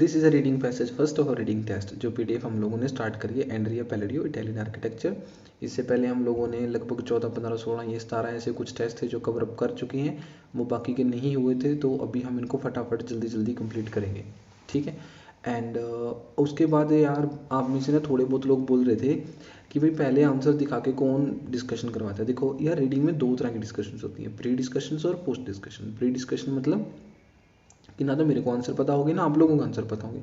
This is a reading passage first of reading test, जो PDF हम लोगों ने स्टार्ट करी है, एंड्रिया पैलेडियो इटालियन आर्किटेक्चर। इससे पहले हम लोगों ने लगभग 14, 15, 16 ये 17 ऐसे कुछ टेस्ट थे जो कवर अप कर चुके हैं, वो बाकी के नहीं हुए थे, तो अभी हम इनको फटाफट जल्दी जल्दी कंप्लीट करेंगे, ठीक है। एंड उसके बाद यार आप में से ना थोड़े बहुत लोग बोल रहे थे कि भाई पहले आंसर दिखा के कौन डिस्कशन करवाता है। देखो यार, रीडिंग में 2 तरह की डिस्कशन होती हैं, प्री डिस्कशन और पोस्ट डिस्कशन। प्री डिस्कशन मतलब कि ना तो मेरे को आंसर पता होगी ना आप लोगों को आंसर पता होंगे,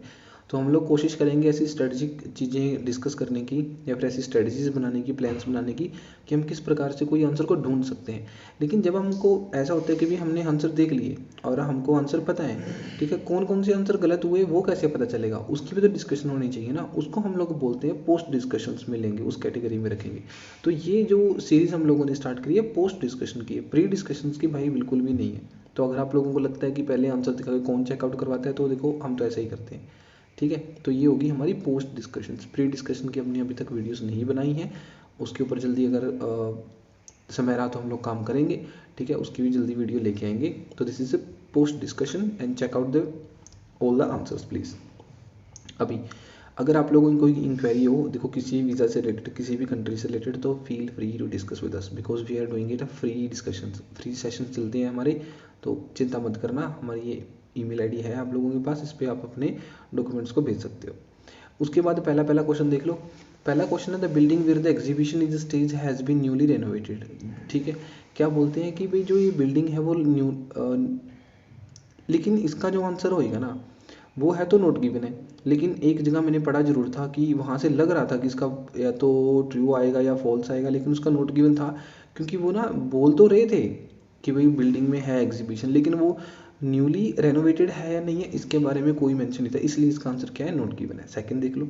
तो हम लोग कोशिश करेंगे ऐसी स्ट्रेटजिक चीज़ें डिस्कस करने की या फिर ऐसी स्ट्रेटजीज बनाने की, प्लान्स बनाने की कि हम किस प्रकार से कोई आंसर को ढूंढ सकते हैं। लेकिन जब हमको ऐसा होता है कि भी हमने आंसर देख लिए और हमको आंसर पता है, ठीक है, कौन कौन से आंसर गलत हुए वो कैसे पता चलेगा, उसकी भी तो डिस्कशन होनी चाहिए ना। उसको हम लोग बोलते हैं पोस्ट डिस्कशंस में लेंगे, उस कैटेगरी में रखेंगे। तो ये जो सीरीज़ हम लोगों ने स्टार्ट करी है पोस्ट डिस्कशन की है, प्री डिस्कशंस की भाई बिल्कुल भी नहीं है। तो अगर आप लोगों को लगता है कि पहले आंसर दिखा के कौन चेकआउट करवाता है, तो देखो हम तो ऐसा ही करते हैं, ठीक है। तो ये होगी हमारी पोस्ट डिस्कशन। प्री डिस्कशन की हमने अभी तक वीडियोस नहीं बनाई हैं, उसके ऊपर जल्दी अगर समय रहा तो हम लोग काम करेंगे, ठीक है, उसकी भी जल्दी वीडियो लेके आएंगे। तो this is a post discussion and check out the all the answers please. अभी अगर आप लोगों की कोई इंक्वायरी हो, देखो किसी वीज़ा से रिलेटेड, किसी भी कंट्री से रिलेटेड, तो feel free to discuss with us because we are doing it a free discussion. Free session चलते हैं हमारे, तो चिंता मत करना। हमारी ये ईमेल आईडी है आप लोगों के पास, इस पर आप अपने डॉक्यूमेंट्स को भेज सकते हो। उसके बाद पहला क्वेश्चन देख लो। पहला क्वेश्चन है the building where the exhibition is stage has been newly renovated, ठीक है। क्या बोलते हैं कि भाई जो ये बिल्डिंग है वो न्यू, लेकिन इसका जो आंसर होएगा ना वो है तो नोट गिवन है, लेकिन एक जगह मैंने पढ़ा जरूर था कि वहाँ से लग रहा था कि इसका या तो ट्रू आएगा या फॉल्स आएगा, लेकिन उसका नोट गिवन था, क्योंकि वो ना बोल तो रहे थे कि भाई बिल्डिंग में है एग्जीबिशन, लेकिन वो न्यूली रेनोवेटेड है या नहीं है इसके बारे में कोई मेंशन नहीं था, इसलिए इसका आंसर क्या है, नोट गिवन है। सेकंड देख लो,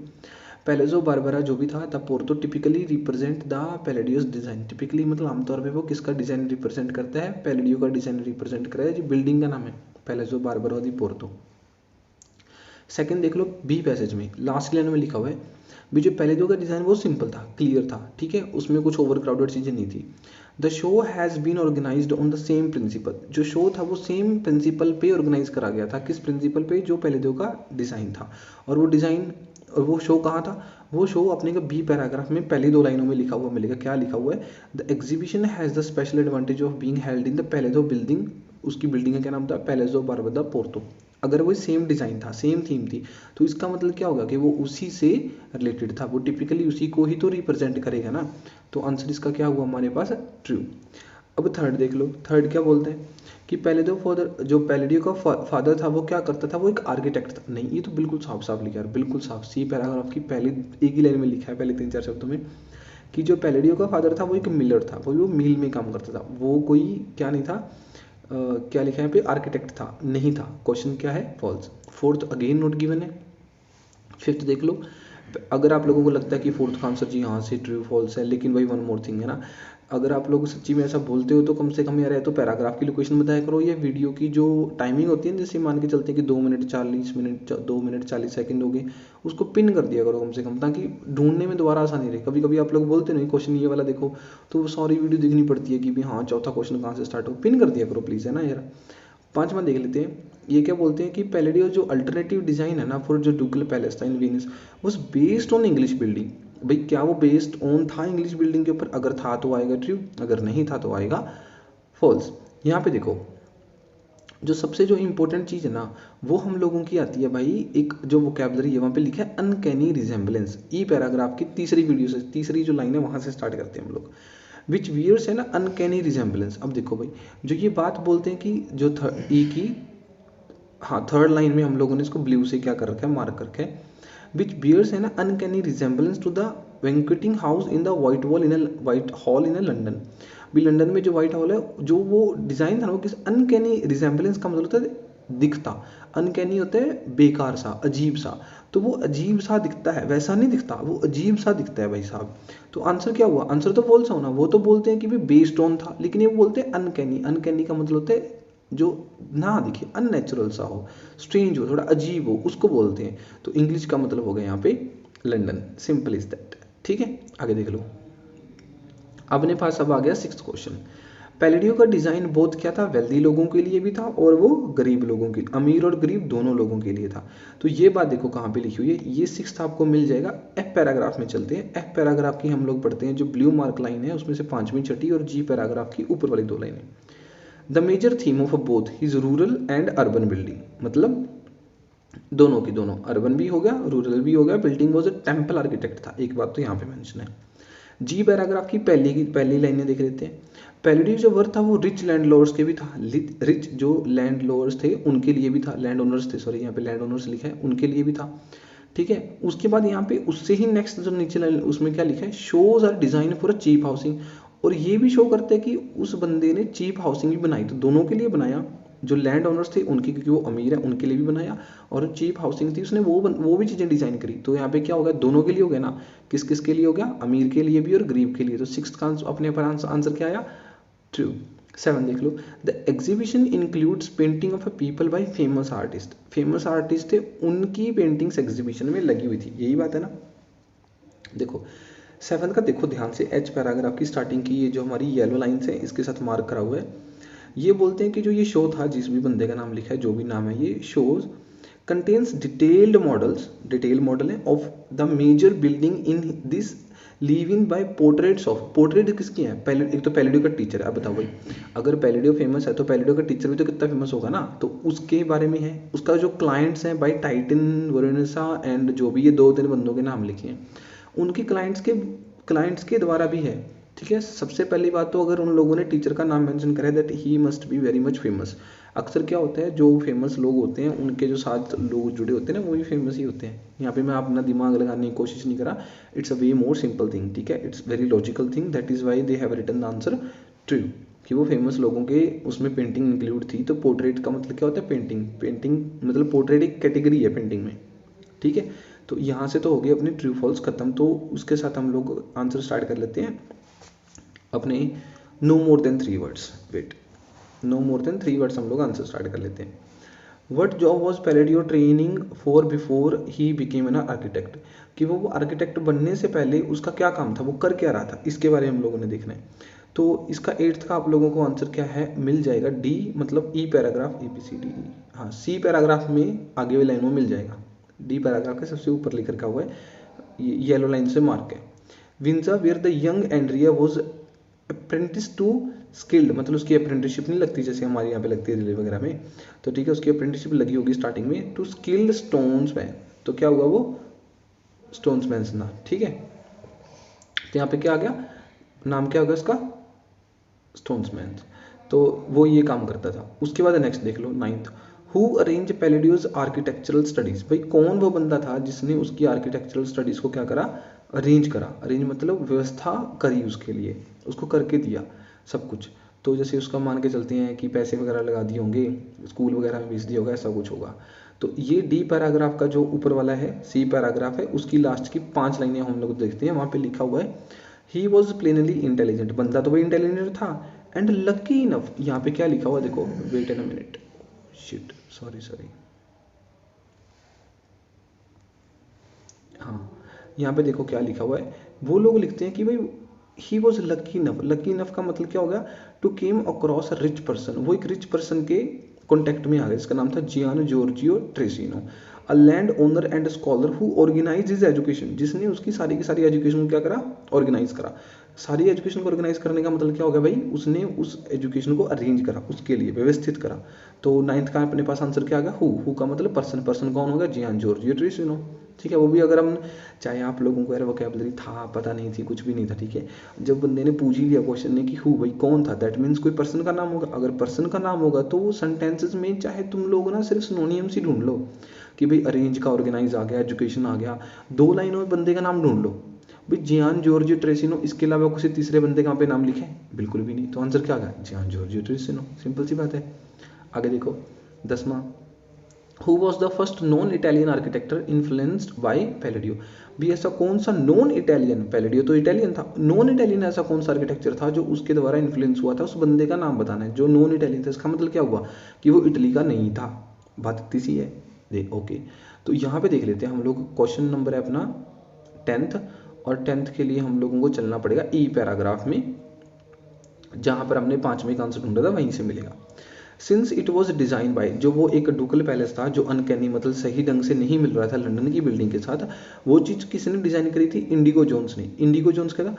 पैलेजो बारबरा जो भी था the porto typically represent the palladios design. Typically मतलब आमतौर पे वो किसका डिजाइन रिप्रेजेंट करता है, पैलेडियो का डिजाइन रिप्रेजेंट करता है, जो बिल्डिंग का नाम है पैलेजो बारबरा दी पोर्तो। सेकंड देख लो, बी पैसेज में लास्ट लाइन में लिखा हुआ है भी जो पैलेडियो का डिजाइन वो सिंपल था, क्लियर था, ठीक है, उसमें कुछ ओवर क्राउडेड चीजें नहीं थी। The show has been organized on the same principle, जो शो था वो सेम प्रिंसिपल पे ऑर्गेनाइज करा गया था, किस प्रिंसिपल पे, जो पैलेडियो का डिजाइन था। और वो डिजाइन और वो शो कहाँ था, वो शो अपने का बी पैराग्राफ में पहली 2 लाइनों में लिखा हुआ मिलेगा। क्या लिखा हुआ है, the exhibition has the special advantage of being held in the Palazzo building, उसकी बिल्डिंग का क्या नाम था, पैलेजो बारबरा पोर्तो। अगर वो सेम डिज़ाइन था, सेम थीम थी, तो इसका मतलब क्या होगा कि वो उसी से रिलेटेड था, वो टिपिकली उसी को ही तो रिप्रेजेंट करेगा ना। तो आंसर इसका क्या हुआ हमारे पास, ट्रू। अब थर्ड देख लो, थर्ड क्या बोलते हैं कि पैलेडियो फादर, जो पैलेडियो का फादर था वो क्या करता था, वो एक आर्किटेक्ट था। नहीं, ये तो बिल्कुल साफ साफ लिखा है, बिल्कुल साफ, सी पैराग्राफ की पहली एक ही लाइन में लिखा है, पहले 3-4 शब्दों में, कि जो पैलेडियो का फादर था वो एक मिलर था, वो मिल में काम करता था, वो कोई क्या नहीं था, क्या लिखा है यहाँ पे, आर्किटेक्ट था, नहीं था। क्वेश्चन क्या है, false. Fourth again not given है। फिफ्थ देख लो, अगर आप लोगों को लगता है कि फोर्थ का आंसर जी हाँ से ट्रू फॉल्स है, लेकिन वही वन मोर थिंग है ना, अगर आप लोग सच्ची में ऐसा बोलते हो तो कम से कम यार है तो पैराग्राफ की लोकेशन बताया करो, या वीडियो की जो टाइमिंग होती है, जैसे मान के चलते हैं कि 2 मिनट 40 मिनट 2 मिनट 40 सेकंड हो गए, उसको पिन कर दिया करो कम से कम, ताकि ढूंढने में दोबारा आसानी रहे। कभी कभी आप लोग बोलते नहीं क्वेश्चन ये वाला देखो, तो सारी वीडियो देखनी पड़ती है कि भी हाँ चौथा क्वेश्चन कहाँ से स्टार्ट हो, पिन कर दिया करो प्लीज़, है ना यार। 5वां देख लेते हैं, ये क्या बोलते हैं कि पैलेडियो जो अल्टरनेटिव डिजाइन है ना फॉर जो डुकल पैलेस था इन Venice was based on English building. भाई क्या वो बेस्ड ऑन था इंग्लिश बिल्डिंग के ऊपर, अगर था तो आएगा ट्रू, अगर नहीं था तो आएगा फॉल्स। यहाँ पे देखो, जो सबसे जो इंपॉर्टेंट चीज़ है ना वो हम लोगों की आती है भाई, एक जो वोकैबुलरी है वहाँ पे लिखा है अनकैनी रिजेंबलेंस, ई पैराग्राफ की तीसरी वीडियो से, तीसरी जो लाइन है वहाँ से स्टार्ट करते हैं हम लोग, विच वियर्स है ना अनकैनी रिजेंबलेंस। अब देखो भाई, जो ये बात बोलते हैं कि जो ई की, हाँ थर्ड लाइन में हम लोगों ने इसको ब्लू से क्या कर रखा है, मार्क कर रखा है, विच बियर्स है ना uncanny resemblance to the banqueting house in the Whitehall in London. भी लंदन में जो व्हाइट हॉल है, जो वो डिजाइन था ना वो किस, अनकैनी रिजेंबलेंस का मतलब होता है दिखता, अनकैनी होता है बेकार सा, अजीब सा, तो वो अजीब सा दिखता है, वैसा नहीं दिखता, वो अजीब सा दिखता है भाई साहब। तो आंसर क्या हुआ, आंसर तो फॉल्स होना, वो तो बोलते हैं कि भाई बेस्ड ऑन था, लेकिन ये बोलते हैं अनकैनी, अनकैनी का मतलब होता है जो ना दिखे, अननेचुरल सा हो, स्ट्रेंज हो, थोड़ा अजीब हो, उसको बोलते हैं। तो इंग्लिश का मतलब हो गया यहाँ पे लंदन, सिंपल इज दैट, ठीक है। आगे देख लो, अपने पास अब आ गया 6th क्वेश्चन। पैलेडियो का डिज़ाइन बहुत क्या था, वेल्दी लोगों के लिए भी था और वो गरीब लोगों के, अमीर और गरीब दोनों लोगों के लिए था। तो ये बात देखो कहाँ पे लिखी हुई है, ये 6th आपको मिल जाएगा। एफ पैराग्राफ में चलते हैं। एफ पैराग्राफ की हम लोग पढ़ते हैं, जो ब्लू मार्क लाइन है उसमें से 5वीं छठी और जी पैराग्राफ की ऊपर वाली 2 लाइनें। The major theme of both his rural and urban building, मतलब दोनों की दोनों, अर्बन भी हो गया रूरल भी हो गया। Building was a temple architect था, एक बात तो यहाँ पे मेंशन है। जी पैराग्राफ की पहली लाइनें देख लेते हैं। पैलेडियो जो वर्क था वो रिच लैंडलॉर्ड्स के भी था, रिच जो लैंडलॉर्ड्स थे उनके लिए भी था, लैंड ओनर्स थे, सॉरी यहाँ पे लैंड ओनर्स लिखा है, उनके लिए भी था। ठीक है, उसके बाद यहाँ पे उससे ही नेक्स्ट जो नीचे लाइन उसमें क्या लिखा है, shows are design for a cheap housing, और ये भी शो करते हैं कि उस बंदे ने चीप हाउसिंग भी बनाई, तो दोनों के लिए बनाया, जो लैंड ओनर्स थे उनकी, क्योंकि वो अमीर है उनके लिए भी बनाया, और चीप हाउसिंग थी उसने वो भी चीज़ें डिजाइन करी। तो यहाँ पे क्या हो गया, दोनों के लिए हो गया ना, किस किस के लिए हो गया, अमीर के लिए भी और गरीब के लिए। तो 6th का अपने पर आंसर क्या आया, ट्रू। 7 देख लो। The exhibition includes painting of a people by famous artist, famous artist थे उनकी पेंटिंग्स एग्जीबिशन में लगी हुई थी, यही बात है ना। देखो 7 का देखो ध्यान से, एच पैराग्राफ की स्टार्टिंग की ये जो हमारी येलो लाइन्स है इसके साथ मार्क करा हुआ है। ये बोलते हैं कि जो ये शो था, जिस भी बंदे का नाम लिखा है, जो भी नाम है, ये shows contains detailed models, detail model है of the major building in this live in by portraits of, portrait किसकी है, पहले एक तो पैलेडियो का टीचर है। अब बताओ भाई, अगर पैलेडियो फेमस है तो पैलेडियो का टीचर भी तो कितना फेमस होगा ना, तो उसके बारे में है। उसका जो क्लाइंट्स हैं बाई टाइटन, वेरोनिसा एंड जो भी ये 2-3 बंदों के नाम लिखे हैं, उनकी क्लाइंट्स के द्वारा भी है। ठीक है, सबसे पहली बात तो अगर उन लोगों ने टीचर का नाम मेंशन करा है that he must be very much famous. अक्सर क्या होता है, जो फेमस लोग होते हैं उनके जो साथ लोग जुड़े होते हैं ना, वो भी फेमस ही होते हैं। यहाँ पे मैं अपना दिमाग लगाने की कोशिश नहीं करा, it's a way more simple thing. ठीक है, it's very logical thing, that is why they have written the answer true, कि वो फेमस लोगों के उसमें पेंटिंग इंक्लूड थी। तो पोर्ट्रेट का मतलब क्या होता है, पेंटिंग मतलब पोर्ट्रेट एक कैटेगरी है पेंटिंग में। ठीक है, तो यहाँ से तो हो गई अपनी ट्रू फॉल्स खत्म। तो उसके साथ हम लोग आंसर स्टार्ट कर लेते हैं अपने no more than 3 words. Wait, no more than 3 words हम लोग आंसर स्टार्ट कर लेते हैं। What job was Palladio training for before he became an architect, कि वो आर्किटेक्ट बनने से पहले उसका क्या काम था, वो कर क्या रहा था, इसके बारे में हम लोगों ने देखना है। तो इसका 8th का आप लोगों को आंसर क्या है, मिल जाएगा डी, मतलब ई पैराग्राफ, ABCD, हाँ सी पैराग्राफ में आगे वाली लाइन में मिल जाएगा। डी पैराग्राफ के सबसे ऊपर लिख रखा हुआ है, येलो लाइन से मार्क है। Vicenza where the young Andrea was apprentice to skilled, मतलब उसकी अप्रेंटिसशिप नहीं लगती जैसे हमारे यहाँ पे लगती है रेलवे वगैरह में, तो ठीक है उसकी अप्रेंटिसशिप लगी होगी स्टार्टिंग में, टू स्किल्ड स्टोन्स मैन। तो क्या हुआ, वो स्टोन्स मैन ना, ठीक है। तो यहाँ पे क्या आ गया, नाम क्या होगा इसका, स्टोन्स मैन। तो वो ये काम करता था। उसके बाद नेक्स्ट देख लो 9th, who arranged Palladio's architectural studies, भाई कौन वो बंदा था जिसने उसकी आर्किटेक्चरल स्टडीज को क्या करा, अरेंज करा। अरेंज मतलब व्यवस्था करी उसके लिए, उसको करके दिया सब कुछ। तो जैसे उसका मान के चलते हैं कि पैसे वगैरह लगा दिए होंगे, स्कूल वगैरह में भेज दिया होगा, ऐसा कुछ होगा। तो ये डी पैराग्राफ का जो ऊपर वाला है, सी पैराग्राफ है, उसकी लास्ट की 5 लाइनें हम लोग देखते हैं। वहाँ पे लिखा हुआ है ही वॉज प्लेनली इंटेलिजेंट, बंदा तो भाई इंटेलिजेंट था, एंड लकी इनफ। यहाँ पे क्या लिखा हुआ देखो, wait an a minute, shit sorry, हाँ यहाँ पे देखो क्या लिखा हुआ है। वो लोग लिखते हैं कि भाई he was lucky enough, lucky enough का मतलब क्या होगा, to came across a rich person, वो एक रिच पर्सन के कॉन्टेक्ट में आ गया जिसका नाम था Giano Giorgio Trissino, a land owner and scholar who organise his education, जिसने उसकी सारी की सारी एजुकेशन को क्या करा, ऑर्गेनाइज करा। सारी एजुकेशन को ऑर्गेनाइज करने का मतलब क्या होगा भाई, उसने उस एजुकेशन को अरेंज करा, उसके लिए व्यवस्थित करा। तो 9th का अपने पास आंसर क्या आ गया, हु का मतलब पर्सन, पर्सन कौन होगा, जियान जॉर्जियो ट्रेसिनो। ठीक है, वो भी अगर हम चाहे आप लोगों को यार वोकैबुलरी था, पता नहीं थी, कुछ भी नहीं था, ठीक है, जब बंदे ने पूछ ही लिया क्वेश्चन ने कि हु भाई कौन था, दैट मीन्स कोई पर्सन का नाम होगा। अगर पर्सन का नाम होगा तो वो सेंटेंसेस में चाहे तुम लोग ना सिर्फ सिनोनिम्स ही ढूंढ लो कि भाई अरेंज का ऑर्गेनाइज आ गया, एजुकेशन आ गया, 2 लाइनों में बंदे का नाम ढूंढ लो भाई, जियान जॉर्जियो ट्रेसिनो, इसके अलावा किसी तीसरे बंदे का पे नाम लिखे, बिल्कुल भी नहीं। तो आंसर क्या आ गया, जियान जॉर्जियो ट्रेसिनो, सिंपल सी बात है। आगे देखो 10वां, who was the first non Italian architecture influenced by Palladio, भी ऐसा कौन सा नॉन इटालियन, पैलेडियो तो इटालियन था, नॉन इटालियन ऐसा कौन सा आर्किटेक्चर था जो उसके द्वारा इन्फ्लुएंस हुआ था, उस बंदे का नाम बताना है जो नॉन इटालियन था। इसका मतलब क्या हुआ कि वो इटली का नहीं था, बात इतनी सी है। देख ओके, तो यहाँ पे देख लेते हैं हम लोग, क्वेश्चन नंबर है अपना 10th, और 10th के लिए हम लोगों को चलना पड़ेगा ई पैराग्राफ में। जहाँ पर हमने 5वें का आंसर ढूंढा था वहीं से मिलेगा। Since it was design by, जो वो एक डुकल पैलेस था जो अनकैनी मतलब सही ढंग से नहीं मिल रहा था लंदन की बिल्डिंग के साथ, वो चीज़ किसने डिजाइन करी थी? इंडिगो जोन्स ने। इंडिगो जोन्स क्या था?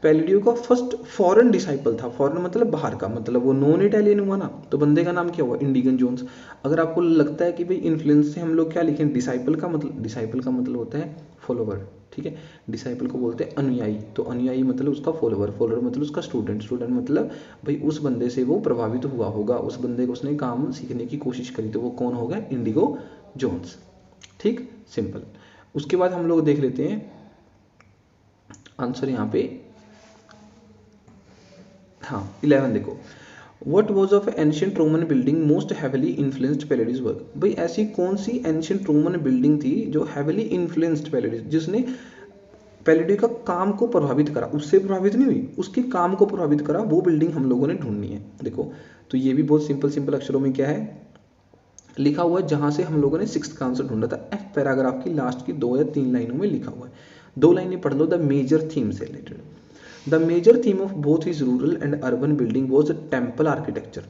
पैलेडियो का फर्स्ट फॉरेन डिसाइपल था। फॉरेन मतलब बाहर का, मतलब वो नॉन इटालियन हुआ ना, तो बंदे का नाम क्या हुआ? इंडिगन जोन्स। अगर आपको लगता है कि भाई इन्फ्लुएंस से हम लोग क्या लिखें? डिसाइपल का मतलब होता है फॉलोवर, ठीक है। डिसाइपल को बोलते हैं अनुयायी, तो अनुयायी मतलब उसका फॉलोवर, फॉलोवर मतलब उसका स्टूडेंट, स्टूडेंट मतलब भाई उस बंदे से वो प्रभावित हुआ होगा, उस बंदे को उसने काम सीखने की कोशिश करी, तो वो कौन होगा? Indigo Jones. ठीक, सिंपल। उसके बाद हम लोग देख लेते हैं आंसर यहाँ पे। हाँ 11 देखो, what was of ancient Roman building most heavily influenced Palladio's work. भाई ऐसी कौन सी एंशियंट रोमन बिल्डिंग थी जो हैविली इन्फ्लुएंस्ड पैलेडिस, जिसने पैलेडियो का काम को प्रभावित करा, उससे प्रभावित नहीं हुई, उसके काम को प्रभावित करा, वो बिल्डिंग हम लोगों ने ढूंढनी है। देखो तो ये भी बहुत सिंपल सिंपल अक्षरों में क्या है लिखा हुआ है, जहां से हम लोगों ने 6th का आंसर ढूंढा था। एफ पैराग्राफ की लास्ट की 2 या 3 लाइनों में लिखा हुआ है। 2 लाइनें पढ़ लो द मेजर थीम से रिलेटेड। The major theme of both his rural and urban building was temple architecture.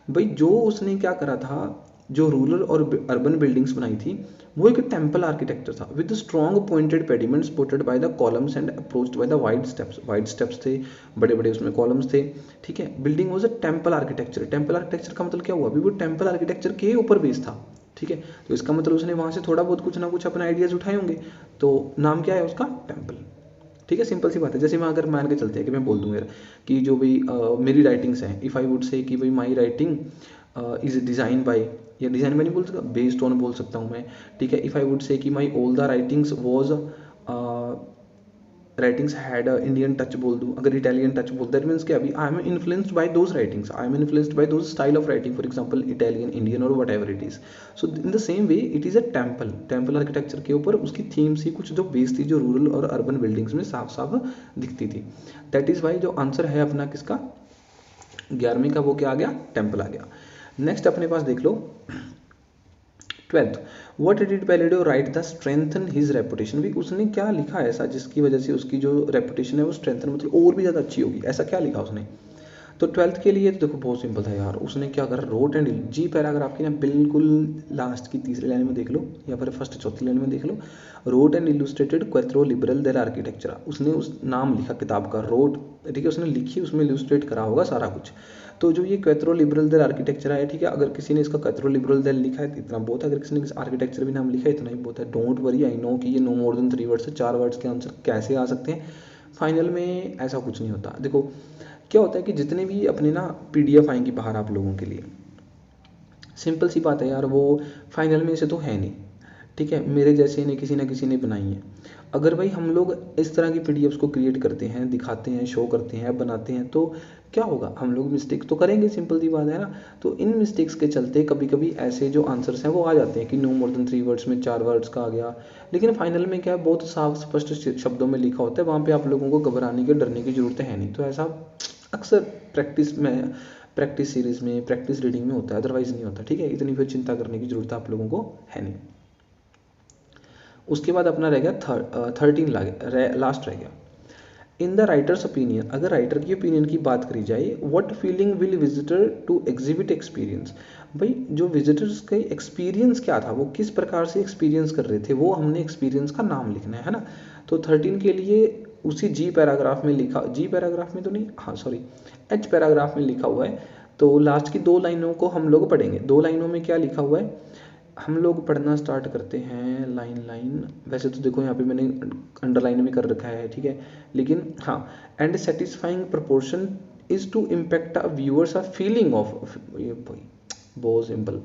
भाई जो उसने क्या करा था, जो रूरल और अर्बन बिल्डिंग्स बनाई थी वो एक टेम्पल आर्किटेक्चर था, with strong pointed pediment supported by the columns and approached by the wide steps. Wide steps थे, बड़े बड़े उसमें कॉलम्स थे, ठीक है। Building was a temple architecture. Temple architecture का मतलब क्या हुआ? अभी वो टेम्पल आर्किटेक्चर के ऊपर बेस्ड था, ठीक है। तो इसका मतलब उसने वहां से थोड़ा बहुत कुछ ना कुछ अपने आइडियाज उठाए होंगे, तो नाम क्या है उसका? टेम्पल, ठीक है। सिंपल सी बात है। जैसे मैं अगर मान के चलते हैं कि मैं बोल दूं यार कि जो भी मेरी राइटिंग्स हैं, इफ़ आई वुड से कि भाई my writing is design by, या डिज़ाइन बाय नहीं बोल सकता, बेस्ड ऑन बोल सकता हूँ मैं, ठीक है। इफ़ आई वुड से कि my all the writings was writings had Indian touch बोल दूँ, अगर इटालियन टच बोल, दैट मीन्स क्या? अभी I am influenced by those writings, I am influenced by those style of writing, for example Italian, Indian और whatever it is. So in the same way it is a temple. Temple architecture के ऊपर उसकी themes ही कुछ जो base थी, जो rural और urban buildings में साफ साफ दिखती थी। दैट इज वाई जो आंसर है अपना किसका? 11वीं का वो क्या आ गया? टेम्पल आ गया। नेक्स्ट अपने पास देख लो 12th, what did Palladio write the strengthen his reputation. भी उसने क्या लिखा ऐसा जिसकी वजह से उसकी जो रेपुटेशन है वो स्ट्रेंथन मतलब और भी ज़्यादा अच्छी होगी, ऐसा क्या लिखा उसने? तो 12th के लिए तो देखो बहुत सिंपल था यार, उसने क्या करा? रोट एंड जी पैराग्राफ की ना बिल्कुल लास्ट की तीसरी लाइन में देख लो या फिर फर्स्ट चौथी लाइन में देख लो, wrote and illustrated Quattro Libri dell architecture. उसने उस नाम लिखा किताब का, रोट, ठीक है, उसने लिखी, उसमें इलुस्ट्रेट करा होगा सारा कुछ। तो जो ये क्वेत्रो लिबरल देर आर्किटेक्चर है, ठीक है, अगर किसी ने इसका क्वेत्रो लिबरल देर लिखा है इतना बहुत है, अगर किसी ने आर्किटेक्चर भी नाम लिखा है इतना ही बहुत है। डोंट वरी, आई नो कि ये नो मोर देन 3 वर्ड्स है, 4 वर्ड्स के आंसर कैसे आ सकते हैं। फाइनल में ऐसा कुछ नहीं होता। देखो क्या होता है कि जितने भी अपने ना PDF आएंगी बाहर आप लोगों के लिए, सिंपल सी बात है यार, वो फाइनल में से तो है नहीं, ठीक है, मेरे जैसे ने किसी ना किसी ने बनाई है। अगर भाई हम लोग इस तरह की PDFs को क्रिएट करते हैं, दिखाते हैं, शो करते हैं, बनाते हैं, तो क्या होगा? हम लोग मिस्टेक्स तो करेंगे, सिंपल सी बात है ना। तो इन मिस्टेक्स के चलते कभी कभी ऐसे जो आंसर्स हैं वो आ जाते हैं कि नो मोर देन 3 वर्ड्स में 4 वर्ड्स का आ गया, लेकिन फाइनल में क्या है, बहुत साफ स्पष्ट शब्दों में लिखा होता है, वहाँ पे आप लोगों को घबराने की, डरने की जरूरत है नहीं। तो ऐसा अक्सर प्रैक्टिस सीरीज में, प्रैक्टिस रीडिंग में होता है, अदरवाइज नहीं होता, ठीक है। इतनी फिर चिंता करने की जरूरत आप लोगों को है नहीं। उसके बाद अपना रह गया 13 लास्ट रह गया। इन द राइटर्स ओपिनियन, अगर राइटर की ओपिनियन की बात करी जाए, what feeling will visitor to exhibit experience. भाई जो विजिटर्स का एक्सपीरियंस क्या था, वो किस प्रकार से एक्सपीरियंस कर रहे थे, वो हमने एक्सपीरियंस का नाम लिखना है ना। तो 13 के लिए उसी जी पैराग्राफ में लिखा, जी पैराग्राफ में तो नहीं, हाँ सॉरी, एच पैराग्राफ में लिखा हुआ है। तो लास्ट की 2 लाइनों को हम लोग पढ़ेंगे। 2 लाइनों में क्या लिखा हुआ है, हम लोग पढ़ना स्टार्ट करते हैं लाइन लाइन। वैसे तो देखो यहाँ पे मैंने अंडरलाइन भी कर रखा है, ठीक है, लेकिन हाँ, and satisfying proportion is to impact a viewers a feeling of, ये भाई बहुत सिंपल,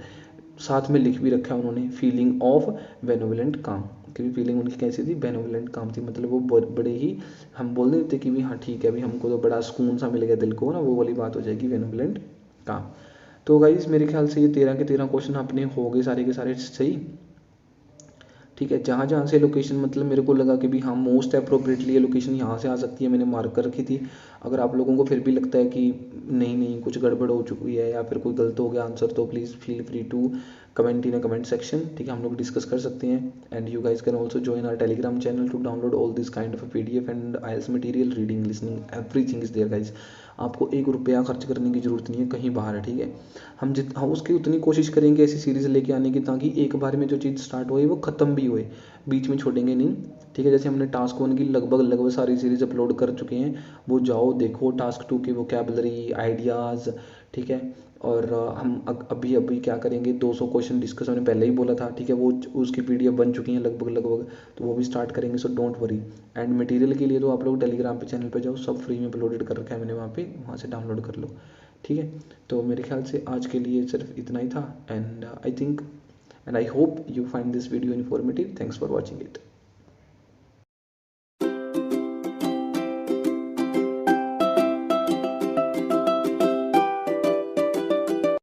साथ में लिख भी रखा है उन्होंने, फीलिंग ऑफ बेनोवलेंट काम, क्योंकि फीलिंग उनकी कैसी थी? बेनोवलेंट काम थी, मतलब वो बड़े ही, हम बोल देते कि भी हाँ ठीक है, अभी हमको तो बड़ा सुकून सा मिल गया दिल को ना, वो वाली बात हो जाएगी बेनोवलेंट काम। तो गाइज मेरे ख्याल से ये 13 के 13 क्वेश्चन अपने हो गए सारे के सारे सही, ठीक है। जहाँ जहाँ से लोकेशन मतलब मेरे को लगा कि भी हाँ मोस्ट अप्रोप्रिएटली ये लोकेशन यहाँ से आ सकती है, मैंने मार्क कर रखी थी। अगर आप लोगों को फिर भी लगता है कि नहीं नहीं कुछ गड़बड़ हो चुकी है या फिर कोई गलत हो गया आंसर, तो please feel free to comment in a comment section, ठीक है, हम लोग डिस्कस कर सकते हैं। And you guys can also join our Telegram channel to download all this kind of PDF and IELTS material, reading, listening, everything is there guys. आपको 1 रुपया खर्च करने की ज़रूरत नहीं है कहीं बाहर, ठीक है। हम उसकी उतनी कोशिश करेंगे ऐसी सीरीज़ लेके आने की, ताकि एक बार में जो चीज़ स्टार्ट होए वो ख़त्म भी होए, बीच में छोड़ेंगे नहीं, ठीक है। जैसे हमने टास्क 1 की लगभग सारी सीरीज़ अपलोड कर चुके हैं, वो जाओ देखो। टास्क 2 की वोकैबुलरी, आइडियाज़, ठीक है। और हम अभी क्या करेंगे, 200 क्वेश्चन डिस्कस हमने पहले ही बोला था, ठीक है। वो उसकी पीडीएफ बन चुकी हैं लगभग, तो वो भी स्टार्ट करेंगे, so don't worry. And material के लिए तो आप लोग टेलीग्राम पे चैनल पे जाओ, सब फ्री में अपलोडेड कर रखा है मैंने वहाँ से डाउनलोड कर लो, ठीक है। तो मेरे ख्याल से आज के लिए सिर्फ इतना ही था, and I hope you find this video informative. Thanks for watching it.